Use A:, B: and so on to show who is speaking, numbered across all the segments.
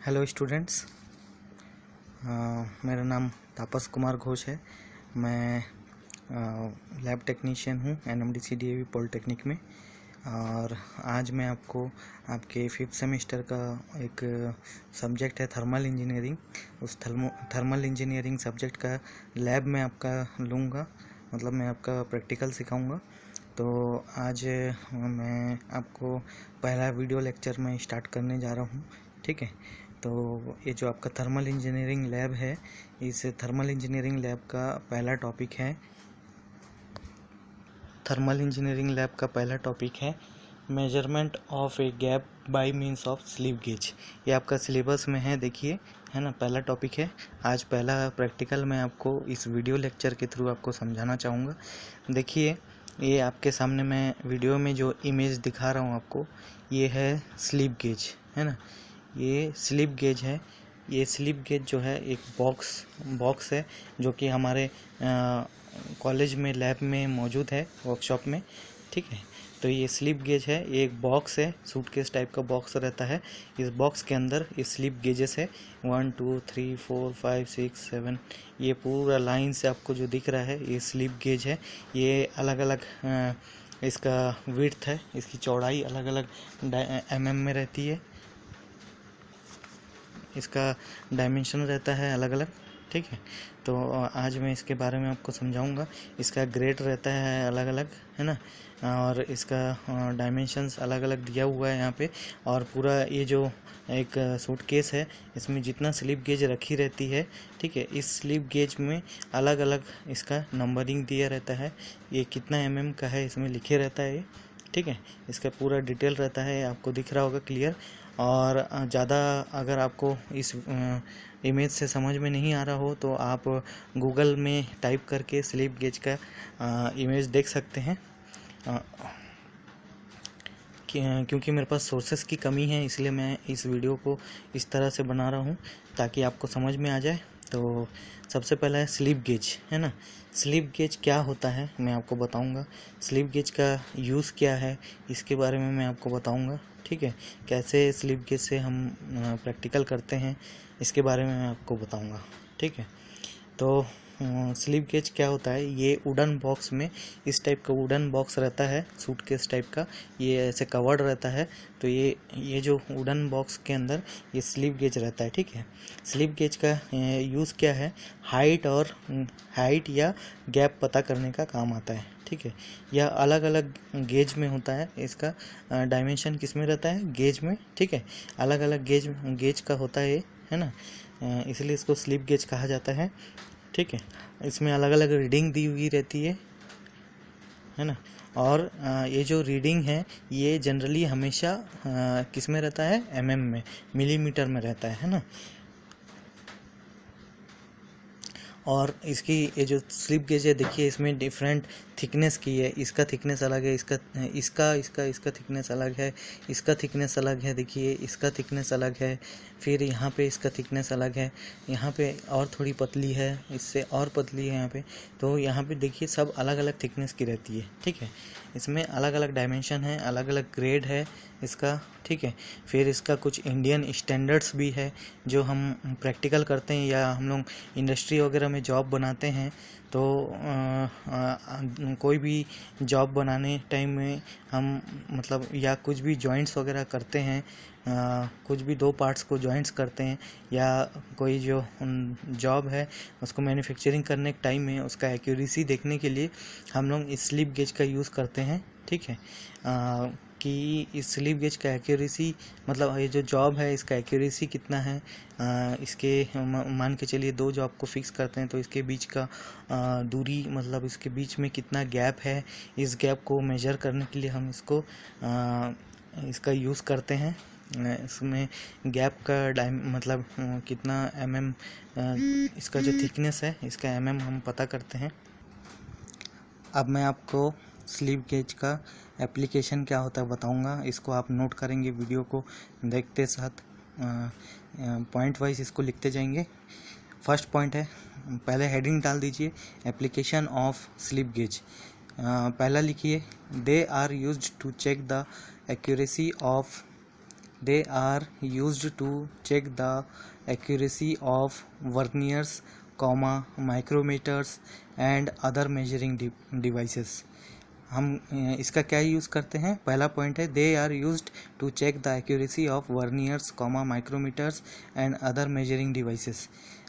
A: Hello students. मेरा नाम तापस कुमार घोष है। मैं लैब टेक्नीशियन हूँ NMDC DAV पॉलिटेक्निक में। और आज मैं आपको आपके 5th सेमेस्टर का एक सब्जेक्ट है थर्मल इंजीनियरिंग। उस थर्मल इंजीनियरिंग सब्जेक्ट का लैब में आपका लूँगा, मतलब मैं आपका प्रैक्टिकल सिखाऊंगा। तो आज मैं आपको पहला वीडियो लेक्चर में स्टार्ट करने जा रहा हूँ, ठीक है। तो ये जो आपका थर्मल इंजीनियरिंग लैब है, इस थर्मल इंजीनियरिंग लैब का पहला टॉपिक है measurement of a gap by means of slip gauge. ये आपका सिलेबस में है, देखिए, है ना। पहला टॉपिक है। आज पहला प्रैक्टिकल मैं आपको इस वीडियो लेक्चर के थ्रू आपको समझाना चाहूँगा। देखिए, ये आपके सामने मैं वीडियो में जो इमेज दिखा रहा हूँ आपको, ये है स्लिप गेज, है ना। ये स्लिप गेज है। ये स्लिप गेज जो है एक बॉक्स है जो कि हमारे कॉलेज में लैब में मौजूद है, वर्कशॉप में, ठीक है। तो ये स्लिप गेज है, ये एक बॉक्स है, सूटकेस टाइप का बॉक्स रहता है। इस बॉक्स के अंदर ये स्लिप गेजेस है 1 2 3 4 5 6 7। ये पूरा लाइन से आपको जो दिख रहा है ये स्लिप गेज है। ये अलग अलग इसका विड्थ है, इसकी चौड़ाई अलग अलग mm में रहती है, इसका डायमेंशन रहता है अलग अलग, ठीक है। तो आज मैं इसके बारे में आपको समझाऊंगा। इसका ग्रेड रहता है अलग अलग, है ना, और इसका डायमेंशंस अलग अलग दिया हुआ है यहाँ पे। और पूरा ये जो एक सूटकेस है, इसमें जितना स्लिप गेज रखी रहती है, ठीक है, इस स्लिप गेज में अलग अलग इसका नंबरिंग दिया रहता है। ये कितना mm का है इसमें लिखे रहता है, ठीक है। इसका पूरा डिटेल रहता है, आपको दिख रहा होगा क्लियर। और ज़्यादा अगर आपको इस इमेज से समझ में नहीं आ रहा हो तो आप गूगल में टाइप करके स्लिप गेज का इमेज देख सकते हैं। क्योंकि मेरे पास सोर्सेस की कमी है, इसलिए मैं इस वीडियो को इस तरह से बना रहा हूँ ताकि आपको समझ में आ जाए। तो सबसे पहला है स्लिप गेज, है ना। स्लिप गेज क्या होता है मैं आपको बताऊंगा। स्लिप गेज का यूज़ क्या है इसके बारे में मैं आपको बताऊंगा, ठीक है। कैसे स्लिप गेज से हम प्रैक्टिकल करते हैं इसके बारे में मैं आपको बताऊंगा, ठीक है। तो स्लिप गेज क्या होता है, ये वुडन बॉक्स में, इस टाइप का वुडन बॉक्स रहता है, सूटकेस टाइप का, ये ऐसे कवर्ड रहता है। तो ये जो वुडन बॉक्स के अंदर ये स्लिप गेज रहता है, ठीक है। स्लिप गेज का यूज़ क्या है, हाइट या गैप पता करने का काम आता है, ठीक है। यह अलग अलग गेज में होता है, इसका डायमेंशन किस में रहता है, गेज में, ठीक है। अलग अलग गेज का होता है, है ना, इसलिए इसको स्लिप गेज कहा जाता है, ठीक है। इसमें अलग अलग रीडिंग दी हुई रहती है ना। और ये जो रीडिंग है ये जनरली हमेशा किस में रहता है, mm में, मिलीमीटर में रहता है ना। और इसकी ये जो स्लिप गेज है, देखिए, इसमें डिफरेंट थिकनेस की है। इसका थिकनेस अलग है, इसका थिकनेस अलग है, इसका थिकनेस अलग है, देखिए, इसका थिकनेस अलग है। फिर यहाँ पे इसका थिकनेस अलग है, यहाँ पे और थोड़ी पतली है, इससे और पतली है यहाँ पे। तो यहाँ पे देखिए सब अलग अलग थिकनेस की रहती है, ठीक है। इसमें अलग अलग डायमेंशन है, अलग अलग ग्रेड है इसका, ठीक है। फिर इसका कुछ इंडियन स्टैंडर्ड्स भी है जो हम प्रैक्टिकल करते हैं या हम लोग इंडस्ट्री वगैरह में जॉब बनाते हैं। तो कोई भी जॉब बनाने टाइम में हम मतलब या कुछ भी जॉइंट्स वगैरह करते हैं, कुछ भी 2 पार्ट्स को जॉइंट्स करते हैं, या कोई जो जॉब है उसको मैन्युफैक्चरिंग करने के टाइम में उसका एक्यूरेसी देखने के लिए हम लोग इस स्लिप गेज का यूज़ करते हैं, ठीक है। कि इस स्लिप गेज का एक्यूरेसी, मतलब ये जो जॉब है इसका एक्यूरेसी कितना है, इसके मान के चलिए 2 जॉब को फिक्स करते हैं तो इसके बीच का दूरी, मतलब इसके बीच में कितना गैप है, इस गैप को मेजर करने के लिए हम इसका यूज़ करते हैं। इसमें गैप का मतलब कितना mm, इसका जो थिकनेस है इसका mm हम पता करते हैं। अब मैं आपको स्लिप गेज का एप्लीकेशन क्या होता है बताऊंगा। इसको आप नोट करेंगे, वीडियो को देखते साथ पॉइंट वाइज इसको लिखते जाएंगे। फर्स्ट पॉइंट है, पहले हेडिंग डाल दीजिए, एप्लीकेशन ऑफ स्लिप गेज। पहला लिखिए, they are used to check the accuracy of they are used to check the accuracy of verniers, comma, micrometers and other measuring devices. हम इसका क्या यूज़ करते हैं? पहला पॉइंट है they are used to check the accuracy of verniers, comma, micrometers and other measuring devices.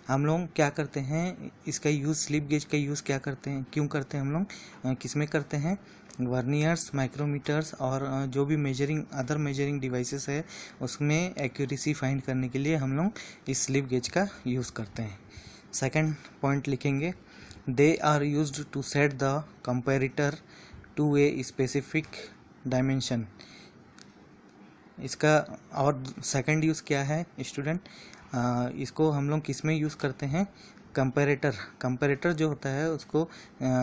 A: हम लोग क्या करते हैं, इसका यूज़ स्लिप गेज का यूज़ क्या करते हैं, क्यों करते हैं हम लोग, किस में करते हैं? वर्नियर्स, माइक्रोमीटर्स और जो भी मेजरिंग अदर मेजरिंग डिवाइसेस है उसमें एक्यूरेसी फाइंड करने के लिए हम लोग इस स्लिप गेज का यूज़ करते हैं। सेकंड पॉइंट लिखेंगे they are used to set the comparator to a specific dimension. इसका और सेकंड यूज़ क्या है स्टूडेंट? इसको हम लोग किस में यूज़ करते हैं? कंपैरेटर जो होता है उसको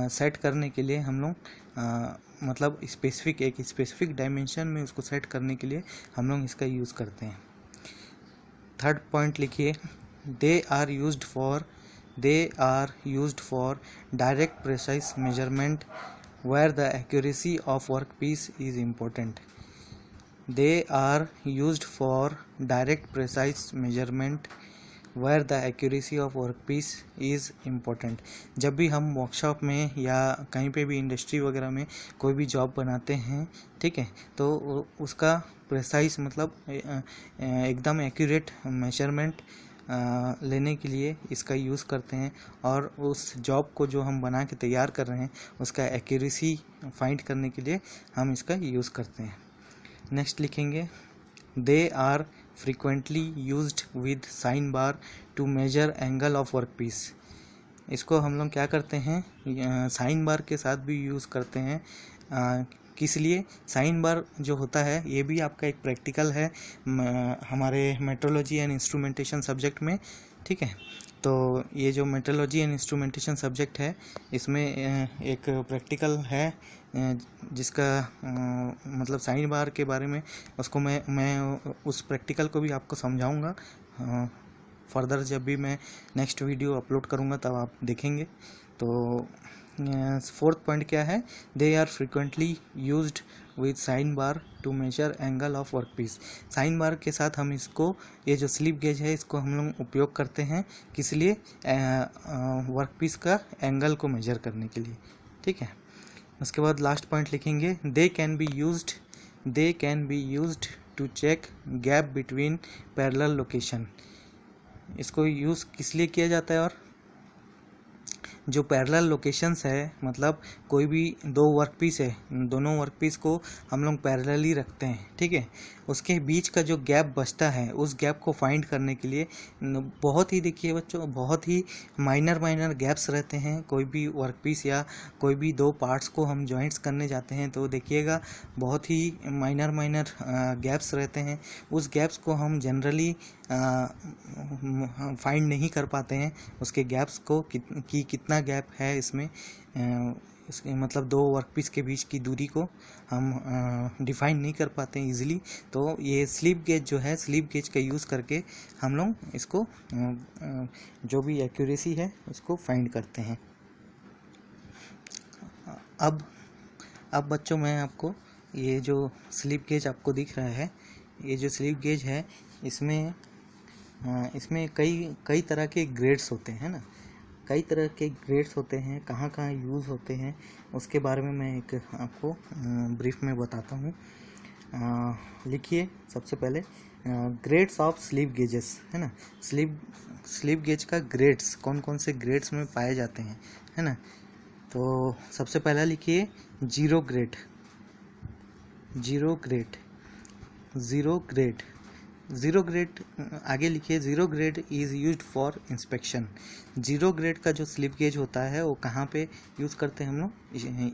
A: सेट करने के लिए हम लोग मतलब एक स्पेसिफिक डायमेंशन में उसको सेट करने के लिए हम लोग इसका यूज़ करते हैं। थर्ड पॉइंट लिखिए they are used for direct precise measurement where the accuracy of workpiece is important. They are used for direct precise measurement where the accuracy of workpiece is important. जब भी हम workshop में या कहीं पे भी industry वगैरह में कोई भी जॉब बनाते हैं, ठीक है, तो उसका प्रेसाइज मतलब एकदम एक्यूरेट मेजरमेंट लेने के लिए इसका यूज़ करते हैं और उस जॉब को जो हम बना के तैयार कर रहे हैं उसका एक्यूरेसी फाइंड करने के लिए हम इसका यूज़ करते हैं। नेक्स्ट लिखेंगे they are frequently used with sine bar to measure angle of work piece. इसको हम लोग क्या करते हैं, साइन बार के साथ भी यूज़ करते हैं। किस लिए? साइन बार जो होता है ये भी आपका एक प्रैक्टिकल है हमारे मेट्रोलॉजी एंड इंस्ट्रूमेंटेशन सब्जेक्ट में, ठीक है। तो ये जो मेट्रोलॉजी एंड इंस्ट्रूमेंटेशन सब्जेक्ट है इसमें एक प्रैक्टिकल है जिसका मतलब साइन बार के बारे में उसको मैं उस प्रैक्टिकल को भी आपको समझाऊंगा फर्दर जब भी मैं नेक्स्ट वीडियो अपलोड करूंगा तब आप देखेंगे। तो फोर्थ पॉइंट क्या है? They are frequently used with sine bar to measure angle of work piece. Sine bar के साथ हम इसको, ये जो स्लिप गेज है इसको हम लोग उपयोग करते हैं किस लिए? वर्क पीस का एंगल को मेजर करने के लिए, ठीक है। उसके बाद लास्ट पॉइंट लिखेंगे they can be used to check gap between parallel location. इसको यूज़ किस लिए किया जाता है? और जो पैरेलल लोकेशंस है मतलब कोई भी दो वर्कपीस है, दोनों वर्कपीस को हम लोग पैरेलली रखते हैं, ठीक है, उसके बीच का जो गैप बचता है उस गैप को फाइंड करने के लिए बहुत ही, देखिए बच्चों, बहुत ही माइनर गैप्स रहते हैं। कोई भी वर्कपीस या कोई भी दो पार्ट्स को हम जॉइंट्स करने जाते हैं तो देखिएगा बहुत ही माइनर गैप्स रहते हैं। उस गैप्स को हम जनरली फाइंड नहीं कर पाते हैं, उसके गैप्स को कितना गैप है इसमें, इसके मतलब दो वर्कपीस के बीच की दूरी को हम डिफाइन नहीं कर पाते हैं इजीली। तो ये स्लिप गेज जो है, स्लिप गेज का यूज़ करके हम लोग इसको जो भी एक्यूरेसी है उसको फाइंड करते हैं। अब बच्चों मैं आपको ये जो स्लिप गेज आपको दिख रहा है, ये जो स्लिप गेज है इसमें कई तरह के ग्रेड्स होते हैं ना, कई तरह के ग्रेड्स होते हैं, कहाँ कहाँ यूज़ होते हैं उसके बारे में मैं एक आपको ब्रीफ में बताता हूँ। लिखिए सबसे पहले ग्रेड्स ऑफ स्लिप गेजेस, है ना। स्लिप गेज का ग्रेड्स कौन कौन से ग्रेड्स में पाए जाते हैं, है ना। तो सबसे पहला लिखिए जीरो ग्रेड। आगे लिखिए zero grade is used for inspection. Zero grade का जो स्लिप गेज होता है वो कहाँ पे यूज़ करते हैं हम लोग?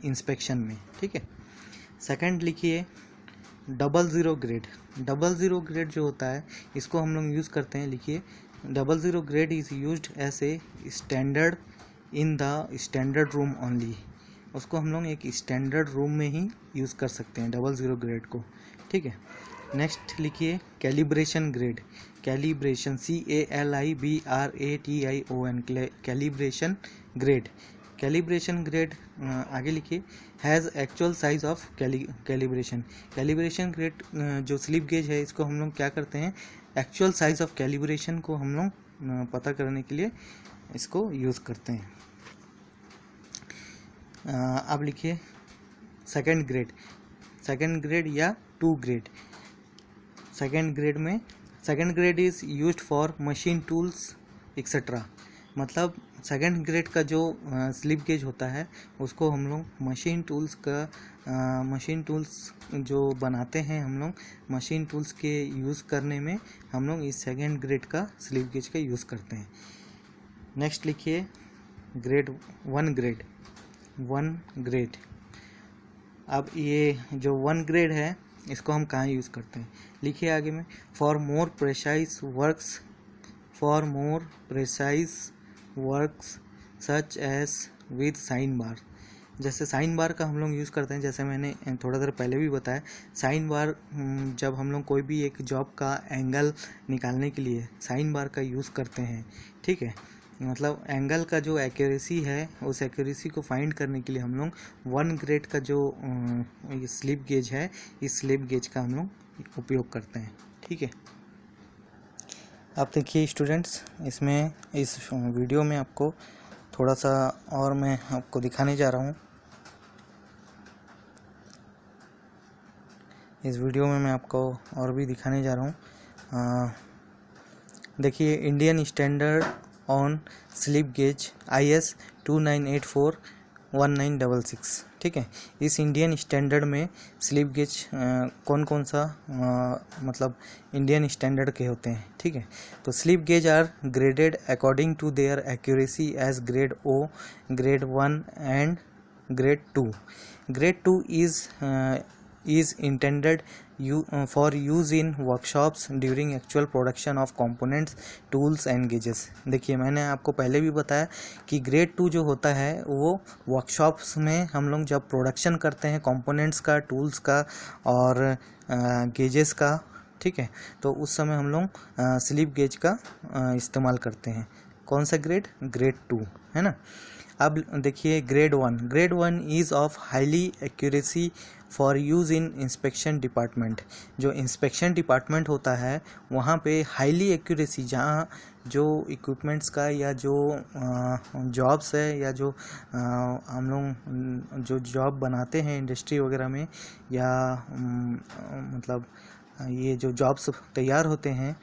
A: इंस्पेक्शन में, ठीक है। सेकंड लिखिए डबल ज़ीरो ग्रेड जो होता है इसको हम लोग यूज़ करते हैं। लिखिए double zero grade is used as a standard in the standard room only. उसको हम लोग एक स्टैंडर्ड रूम में ही यूज़ कर सकते हैं डबल ज़ीरो ग्रेड को, ठीक है। नेक्स्ट लिखिए calibration grade. CALIBRATION calibration grade. Calibration grade आगे लिखिए has actual size of calibration. Calibration grade जो स्लिप गेज है इसको हम लोग क्या करते हैं, एक्चुअल साइज ऑफ कैलिब्रेशन को हम लोग पता करने के लिए इसको यूज़ करते हैं। अब लिखिए सेकंड ग्रेड या 2 grade. Second grade is used for machine tools etcetera. मतलब सेकंड ग्रेड का जो स्लिप गेज होता है उसको हम लोग मशीन टूल्स जो बनाते हैं हम लोग मशीन टूल्स के यूज़ करने में हम लोग इस सेकंड ग्रेड का स्लिप गेज का यूज़ करते हैं। नेक्स्ट लिखिए वन ग्रेड। अब ये जो 1 ग्रेड है इसको हम कहाँ यूज़ करते हैं, लिखिए आगे में for more precise works such as with sine bar. जैसे साइन बार का हम लोग यूज़ करते हैं, जैसे मैंने थोड़ा देर पहले भी बताया, साइन बार जब हम लोग कोई भी एक जॉब का एंगल निकालने के लिए साइन बार का यूज़ करते हैं, ठीक है। मतलब एंगल का जो एक्यूरेसी है उस एक्यूरेसी को फाइंड करने के लिए हम लोग 1 ग्रेड का जो स्लिप गेज है इस स्लिप गेज का हम लोग उपयोग करते हैं, ठीक है। आप देखिए स्टूडेंट्स, इसमें इस वीडियो में आपको थोड़ा सा और मैं आपको दिखाने जा रहा हूँ। इस वीडियो में मैं आपको और भी दिखाने जा रहा हूँ। देखिए Indian standard on slip gauge IS 2984-1966, ठीक है। इस इंडियन स्टैंडर्ड में स्लिप गेज कौन सा मतलब इंडियन स्टैंडर्ड के होते हैं, ठीक है। तो slip gauge are graded according to their accuracy as grade O, grade 1 and grade 2। Grade 2 is intended for use in workshops during actual production of components, tools and gauges। देखिए मैंने आपको पहले भी बताया कि ग्रेड 2 जो होता है वो वर्कशॉप्स में हम लोग जब प्रोडक्शन करते हैं कंपोनेंट्स का, टूल्स का और गेजेस का, ठीक है, तो उस समय हम लोग स्लिप गेज का इस्तेमाल करते हैं। कौन सा ग्रेड टू, है ना। अब देखिए grade 1 is of highly accuracy for use in inspection department. जो इंस्पेक्शन डिपार्टमेंट होता है वहाँ पे हाईली एक्यूरेसी, जहाँ जो इक्विपमेंट्स का या जो जॉब्स है या जो हम लोग जो जॉब बनाते हैं इंडस्ट्री वगैरह में या मतलब ये जो जॉब्स तैयार होते हैं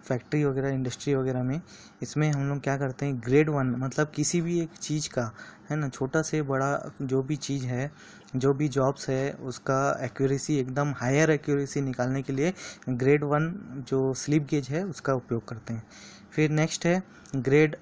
A: फैक्ट्री वगैरह इंडस्ट्री वगैरह में, इसमें हम लोग क्या करते हैं ग्रेड 1 मतलब किसी भी एक चीज़ का, है ना, छोटा से बड़ा जो भी चीज़ है, जो भी जॉब्स है उसका एक्यूरेसी एकदम हायर एक्यूरेसी निकालने के लिए ग्रेड 1 जो स्लिप गेज है उसका उपयोग करते हैं। फिर नेक्स्ट है grade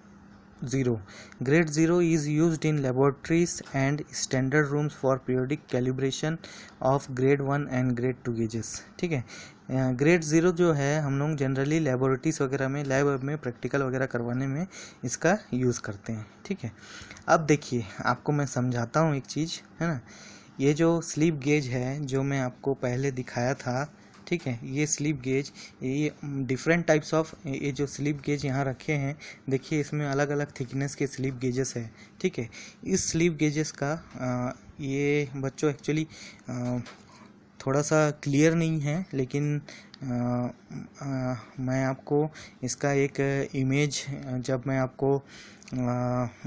A: 0। Grade 0 is used in laboratories and standard rooms for periodic calibration of grade 1 and grade 2 gauges, ठीक है। ग्रेड 0 जो है हम लोग जनरली लेबोरेटरीज वगैरह में, लैब में प्रैक्टिकल वगैरह करवाने में इसका यूज़ करते हैं, ठीक है। अब देखिए आपको मैं समझाता हूँ एक चीज़, है ना। ये जो स्लिप गेज है जो मैं आपको पहले दिखाया था, ठीक है, ये स्लिप गेज, ये डिफरेंट टाइप्स ऑफ ये जो स्लिप गेज यहाँ रखे हैं, देखिए इसमें अलग अलग थिकनेस के स्लिप गेजेस है, ठीक है। इस स्लिप गेजेस का ये बच्चों एक्चुअली थोड़ा सा क्लियर नहीं है, लेकिन मैं आपको इसका एक इमेज जब मैं आपको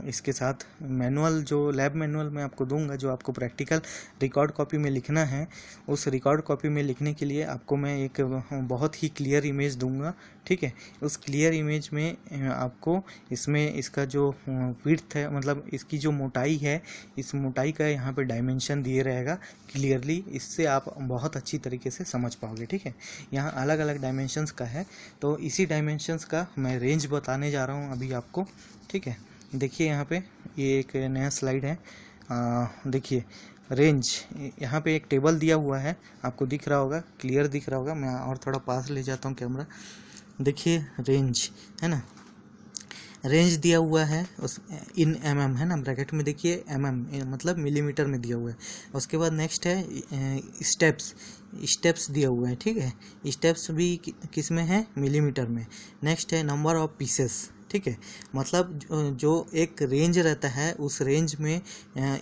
A: इसके साथ मैनुअल जो लैब मैनुअल मैं आपको दूंगा, जो आपको प्रैक्टिकल रिकॉर्ड कॉपी में लिखना है, उस रिकॉर्ड कॉपी में लिखने के लिए आपको मैं एक बहुत ही क्लियर इमेज दूंगा, ठीक है। उस क्लियर इमेज में आपको इसमें इसका जो विड्थ है, मतलब इसकी जो मोटाई है, इस मोटाई का यहाँ पे डायमेंशन दिए रहेगा क्लियरली, इससे आप बहुत अच्छी तरीके से समझ पाओगे, ठीक है। यहाँ अलग अलग डायमेंशंस का है, तो इसी डायमेंशंस का मैं रेंज बताने जा रहा हूँ अभी आपको, ठीक है। देखिए यहाँ पे ये एक नया स्लाइड है, देखिए रेंज, यहाँ पे एक टेबल दिया हुआ है, आपको दिख रहा होगा, क्लियर दिख रहा होगा। मैं और थोड़ा पास ले जाता हूँ कैमरा, देखिए रेंज है ना, रेंज दिया हुआ है उस इन mm है ना, ब्रैकेट में देखिए mm मतलब मिलीमीटर में दिया हुआ है। उसके बाद नेक्स्ट है स्टेप्स दिया हुआ है, ठीक है। स्टेप्स भी किस में है, मिलीमीटर में। नेक्स्ट है नंबर ऑफ पीसेस, ठीक है। मतलब जो एक रेंज रहता है उस रेंज में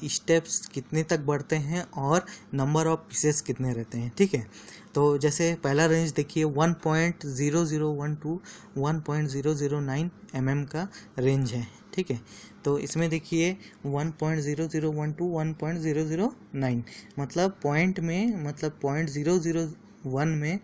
A: स्टेप्स कितने तक बढ़ते हैं और नंबर ऑफ पीसेस कितने रहते हैं, ठीक है। तो जैसे पहला रेंज देखिए 1.0012 टू 1.009 mm का रेंज है, ठीक है। तो इसमें देखिए 1.0012 टू 1.009 मतलब पॉइंट में, मतलब 0.001 में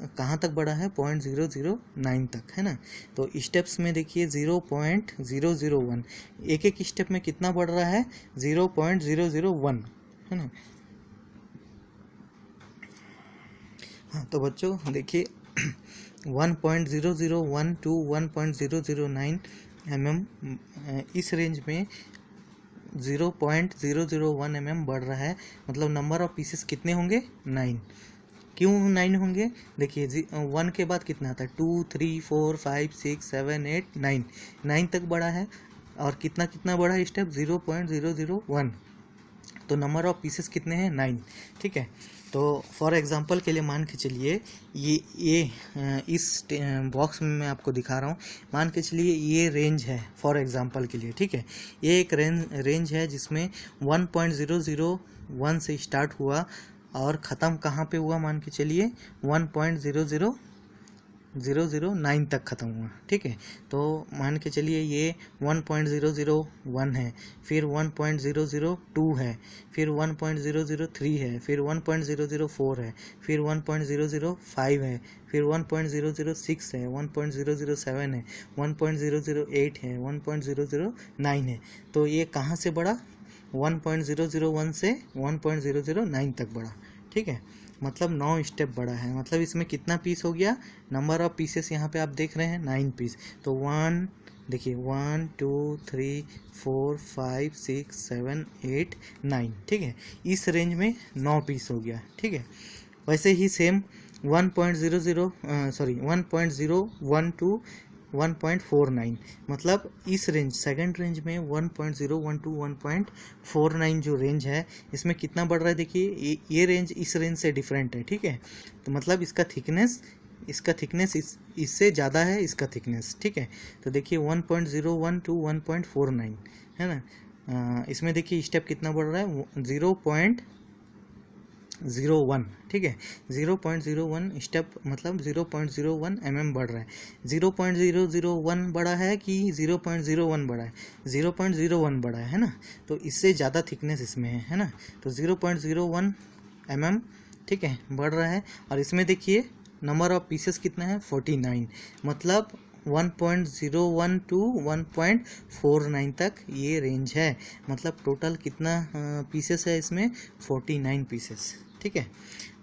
A: कहाँ तक बढ़ा है, 0.009 तक, है ना। तो स्टेप्स में देखिए 0.001, एक एक स्टेप में कितना बढ़ रहा है, 0.001, है ना। हाँ, तो बच्चों देखिए 1.001 टू 1.009 mm इस रेंज में 0.001 mm बढ़ रहा है, मतलब नंबर ऑफ पीसेस कितने होंगे, 9। क्यों 9 होंगे, देखिए 1 के बाद कितना आता है, 2 3 4 5 6 7 8 9, 9 तक बढ़ा है। और कितना कितना बढ़ा है स्टेप, 0.001, तो नंबर ऑफ पीसेस कितने हैं, 9, ठीक है। तो फॉर एग्जांपल के लिए मान के चलिए ये इस बॉक्स में मैं आपको दिखा रहा हूँ, मान के चलिए ये रेंज है फॉर एग्जांपल के लिए, ठीक है। ये एक रेंज है जिसमें 1.001 से स्टार्ट हुआ और ख़त्म कहाँ पे हुआ, मान के चलिए 1.009 तक ख़त्म हुआ, ठीक है। तो मान के चलिए ये 1.001 है, फिर 1.002 है, फिर 1.003 है, फिर 1.004 है, फिर 1.005 है, फिर 1.006 है, 1.007 है, 1.008 है, 1.009 है। तो ये कहाँ से बढ़ा, 1.001 से 1.009 तक बढ़ा, ठीक है। मतलब 9 स्टेप बढ़ा है, मतलब इसमें कितना पीस हो गया, नंबर ऑफ पीसेस यहाँ पे आप देख रहे हैं 9 पीस। तो 1 देखिए 1 2 3 4 5 6 7 8 9, ठीक है। इस रेंज में 9 पीस हो गया, ठीक है। वैसे ही सेम 1.01 टू 1.49, मतलब इस रेंज सेकंड रेंज में 1.01 टू 1.49 जो रेंज है, इसमें कितना बढ़ रहा है, देखिए ये रेंज इस रेंज से डिफरेंट है, ठीक है। तो मतलब इसका थिकनेस इससे ज़्यादा है, इसका थिकनेस, ठीक है। तो देखिए 1.01 टू 1.49, है ना। इसमें देखिए स्टेप कितना बढ़ रहा है, 0.01, ठीक है। 0.01 स्टेप मतलब 0.01 mm बढ़ रहा है। 0.001 बढ़ा है कि 0.01 बढ़ा है, 0.01 बढ़ा है ना। तो इससे ज़्यादा थिकनेस इसमें है ना। तो 0.01 mm, ठीक है, बढ़ रहा है। और इसमें देखिए नंबर ऑफ पीसेस कितना है, 49, मतलब 1.01 टू 1.49 तक ये रेंज है। मतलब टोटल कितना पीसेस है इसमें, 49 पीसेस, ठीक है।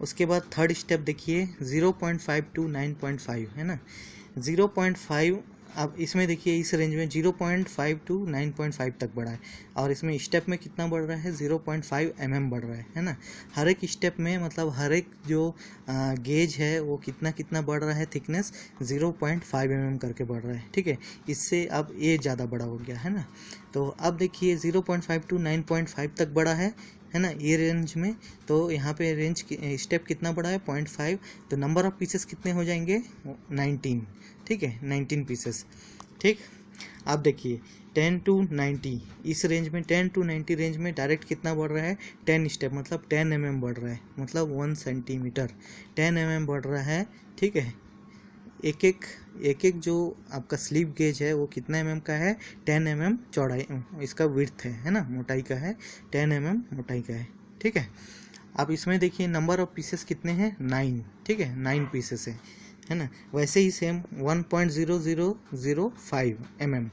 A: उसके बाद थर्ड स्टेप देखिए 0.5 टू 9.5, है ना। 0.5, अब इसमें देखिए इस रेंज में 0.5 टू 9.5 तक बढ़ा है। और इसमें स्टेप में कितना बढ़ रहा है, 0.5 mm बढ़ रहा है ना। हर एक स्टेप में मतलब हर एक जो गेज है वो कितना कितना बढ़ रहा है, थिकनेस 0.5 mm करके बढ़ रहा है, ठीक है। इससे अब ये ज़्यादा बड़ा हो गया है ना। तो अब देखिए 0.5 टू 9.5 तक बढ़ा है ना ये रेंज में। तो यहाँ पे रेंज स्टेप कितना बढ़ा है, 0.5। तो नंबर ऑफ पीसेस कितने हो जाएंगे, 19, ठीक है, 19 पीसेस, ठीक। अब देखिए 10 टू 90 इस रेंज में, 10 टू 90 रेंज में डायरेक्ट कितना बढ़ रहा है, 10 स्टेप, मतलब 10 mm बढ़ रहा है, मतलब 1 सेंटीमीटर 10 mm बढ़ रहा है, ठीक है। एक एक जो आपका स्लीप गेज है वो कितना mm का है, 10 mm चौड़ाई इसका विड्थ है ना, मोटाई का है, 10 mm मोटाई का है, ठीक है। अब इसमें देखिए नंबर ऑफ पीसेस कितने हैं, 9, ठीक है, 9 पीसेस है ना। वैसे ही सेम 1.0005 mm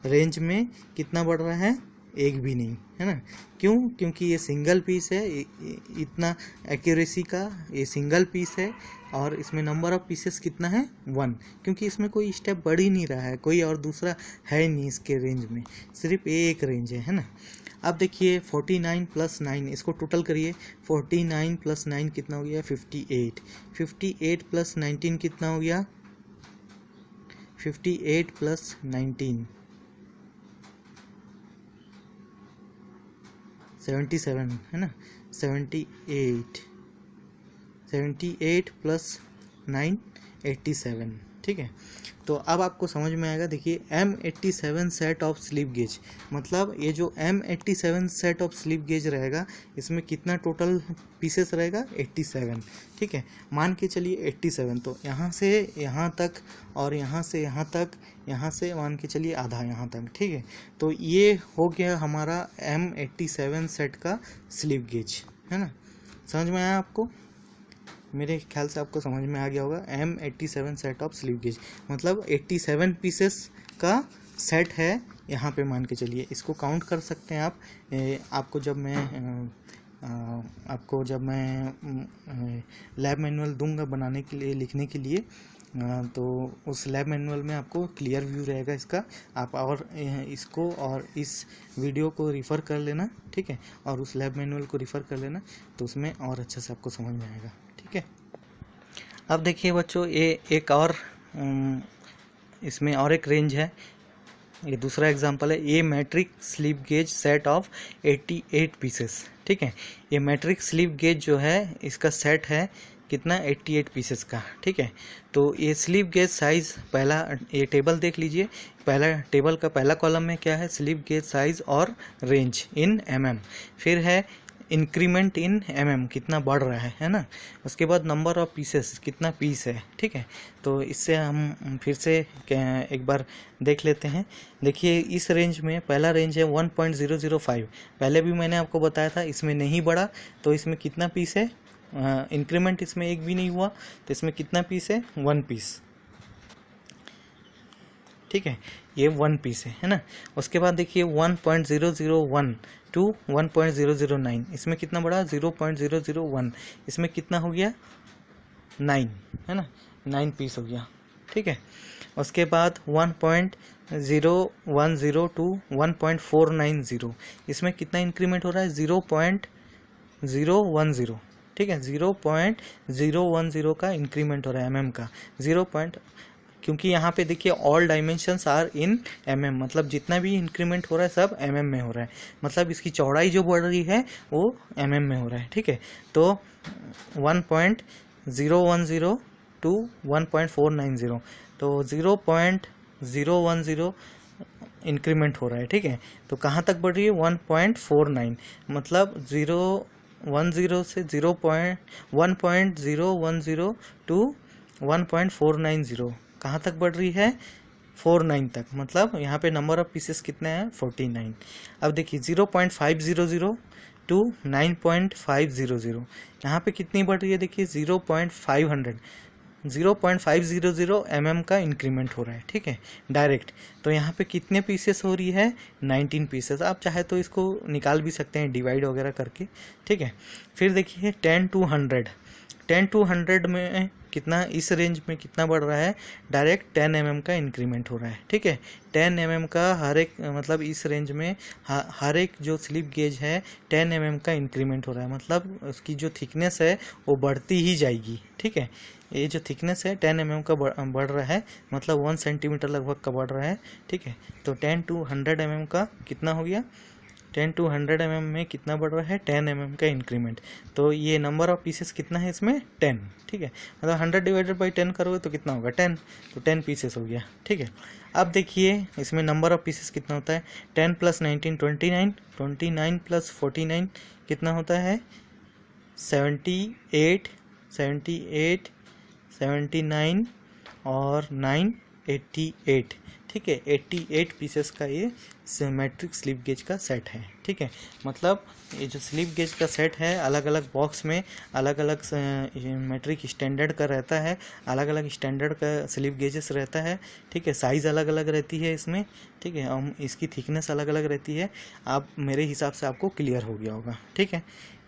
A: रेंज में कितना बढ़ रहा है, एक भी नहीं, है ना। क्यों, क्योंकि ये सिंगल पीस है, इतना एक्यूरेसी का ये सिंगल पीस है। और इसमें नंबर ऑफ पीसेस कितना है, 1, क्योंकि इसमें कोई स्टेप बढ़ ही नहीं रहा है, कोई और दूसरा है नहीं इसके रेंज में, सिर्फ एक रेंज है ना। अब देखिए 49 प्लस 9, इसको टोटल करिए, 49 प्लस 9 कितना हो गया, 58, 58 प्लस 19 कितना हो गया, 58 प्लस 19 77, है ना, 78 प्लस 9 87, ठीक है। तो अब आपको समझ में आएगा। देखिए M87 set of slip gauge, मतलब ये जो M87 set of slip gauge रहेगा इसमें कितना टोटल पीसेस रहेगा 87, ठीक है। मान के चलिए 87, तो यहाँ से यहाँ तक और यहाँ से यहाँ तक, यहाँ से मान के चलिए आधा यहाँ तक, ठीक है। तो ये हो गया हमारा M87 सेट का स्लिप गेज, है ना। समझ में आया आपको? मेरे ख्याल से आपको समझ में आ गया होगा। M87 set of slip gauge मतलब 87 पीसेस का सेट है यहाँ पे, मान के चलिए। इसको काउंट कर सकते हैं आप। आपको जब मैं लैब मैनुअल दूंगा बनाने के लिए, लिखने के लिए, तो उस लैब मैनुअल में आपको क्लियर व्यू रहेगा इसका। आप और इसको और इस वीडियो को रिफ़र कर लेना, ठीक है, और उस लैब मैनुअल को रिफ़र कर लेना, तो उसमें और अच्छे से आपको समझ में आएगा, ठीक है। अब देखिए बच्चों, ये एक और इसमें और एक रेंज है। ये दूसरा एग्जांपल है। ये metric slip gauge set of 88 pieces, ठीक है। ये मैट्रिक स्लिप गेज जो है इसका सेट है कितना 88 पीसेस का, ठीक है। तो ये स्लिप गेज साइज, पहला ये टेबल देख लीजिए। पहला टेबल का पहला कॉलम में क्या है, स्लिप गेज साइज और रेंज इन mm। फिर है इंक्रीमेंट इन mm, कितना बढ़ रहा है ना। उसके बाद नंबर ऑफ पीसेस, कितना पीस है, ठीक है। तो इससे हम फिर से एक बार देख लेते हैं। देखिए इस रेंज में पहला रेंज है 1.005। पहले भी मैंने आपको बताया था इसमें नहीं बढ़ा, तो इसमें कितना पीस है, इंक्रीमेंट इसमें एक भी नहीं हुआ, तो इसमें कितना पीस है, 1 पीस, ठीक है। ये 1 पीस है ना। उसके बाद देखिए 1.001 टू 1.009, इसमें कितना बढ़ा, 0.001, इसमें कितना हो गया, 9, है ना, 9 पीस हो गया, ठीक है। उसके बाद 1.010 टू 1.490, इसमें कितना इंक्रीमेंट हो रहा है, 0.010, ठीक है, 0.010 का इंक्रीमेंट हो रहा है mm का, क्योंकि यहाँ पे देखिए all dimensions are in mm, मतलब जितना भी इंक्रीमेंट हो रहा है सब mm में हो रहा है, मतलब इसकी चौड़ाई जो बढ़ रही है वो mm में हो रहा है, ठीक है। तो 1.010 टू 1.490, तो 0.010 इंक्रीमेंट हो रहा है, ठीक है। तो कहाँ तक बढ़ रही है, 1.49, मतलब 0.10 से 1.010 टू 1.490, कहाँ तक बढ़ रही है, 49 तक, मतलब यहाँ पे नंबर ऑफ पीसेस कितने हैं, 49। अब देखिए 0.500 टू 9.500, यहाँ पे कितनी बढ़ रही है, देखिए 0.500 mm का इंक्रीमेंट हो रहा है, ठीक है, डायरेक्ट। तो यहाँ पे कितने पीसेस हो रही है, 19 पीसेस। आप चाहे तो इसको निकाल भी सकते हैं डिवाइड वगैरह करके, ठीक है। फिर देखिए 10 to 100 में कितना, इस रेंज में कितना बढ़ रहा है, डायरेक्ट 10 mm का इंक्रीमेंट हो रहा है, ठीक है। 10 mm का हर एक, मतलब इस रेंज में हर एक जो स्लिप गेज है 10 mm का इंक्रीमेंट हो रहा है, मतलब उसकी जो थिकनेस है वो बढ़ती ही जाएगी, ठीक है। ये जो थिकनेस है 10 mm का बढ़ रहा है, मतलब 1 सेंटीमीटर लगभग का बढ़ रहा है, ठीक है। तो 10 to 100 mm का कितना हो गया, 10 to 100 mm में कितना बढ़ रहा है, 10 mm का इंक्रीमेंट। तो ये नंबर ऑफ पीसेस कितना है इसमें, 10, ठीक है। मतलब 100 डिवाइडेड बाई 10 करोगे तो कितना होगा, 10, तो 10 पीसेस हो गया, ठीक है। अब देखिए इसमें नंबर ऑफ पीसेस कितना होता है, 10 + 19 29, 29 + 49 कितना होता है, 78, 79 और 9 88, ठीक है। 88 पीसेस का ये मैट्रिक स्लिप गेज का सेट है, ठीक है। मतलब ये जो स्लिप गेज का सेट है अलग अलग बॉक्स में अलग अलग मैट्रिक स्टैंडर्ड का रहता है, अलग अलग स्टैंडर्ड का स्लिप गेजेस रहता है, ठीक है। साइज़ अलग अलग रहती है इसमें, ठीक है। इसकी थिकनेस अलग अलग रहती है। आप मेरे हिसाब से आपको क्लियर हो गया होगा, ठीक है।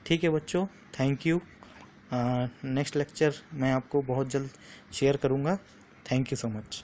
A: ठीक है बच्चों, थैंक यू। नेक्स्ट लेक्चर मैं आपको बहुत जल्द शेयर करूँगा। Thank you so much.